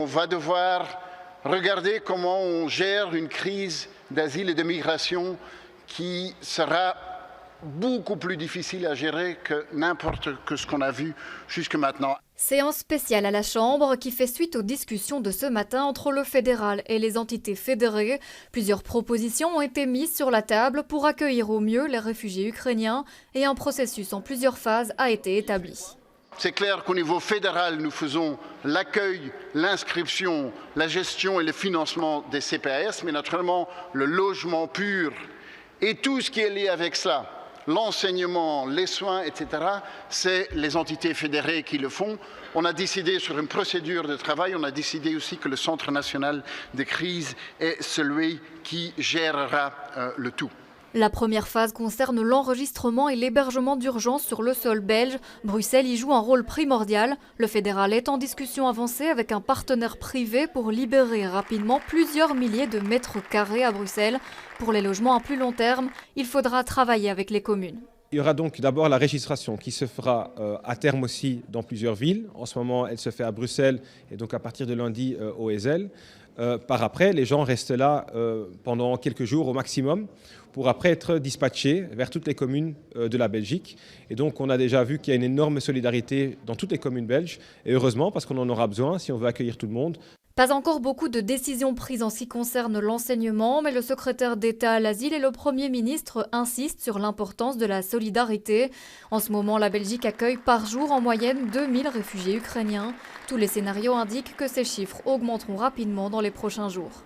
va devoir regarder comment on gère une crise d'asile et de migration qui sera beaucoup plus difficile à gérer que n'importe ce qu'on a vu jusque maintenant. Séance spéciale à la Chambre qui fait suite aux discussions de ce matin entre le fédéral et les entités fédérées. Plusieurs propositions ont été mises sur la table pour accueillir au mieux les réfugiés ukrainiens et un processus en plusieurs phases a été établi. C'est clair qu'au niveau fédéral, nous faisons l'accueil, l'inscription, la gestion et le financement des CPAS, mais naturellement le logement pur et tout ce qui est lié avec cela, l'enseignement, les soins, etc., c'est les entités fédérées qui le font. On a décidé sur une procédure de travail, on a décidé aussi que le Centre national de crise est celui qui gérera le tout. La première phase concerne l'enregistrement et l'hébergement d'urgence sur le sol belge. Bruxelles y joue un rôle primordial. Le fédéral est en discussion avancée avec un partenaire privé pour libérer rapidement plusieurs milliers de mètres carrés à Bruxelles. Pour les logements à plus long terme, il faudra travailler avec les communes. Il y aura donc d'abord la registration qui se fera à terme aussi dans plusieurs villes. En ce moment, elle se fait à Bruxelles et donc à partir de lundi au Ezel. Par après, les gens restent là pendant quelques jours au maximum pour après être dispatchés vers toutes les communes de la Belgique. Et donc on a déjà vu qu'il y a une énorme solidarité dans toutes les communes belges. Et heureusement, parce qu'on en aura besoin si on veut accueillir tout le monde. Pas encore beaucoup de décisions prises en ce qui concerne l'enseignement, mais le secrétaire d'État à l'asile et le Premier ministre insistent sur l'importance de la solidarité. En ce moment, la Belgique accueille par jour en moyenne 2000 réfugiés ukrainiens. Tous les scénarios indiquent que ces chiffres augmenteront rapidement dans les prochains jours.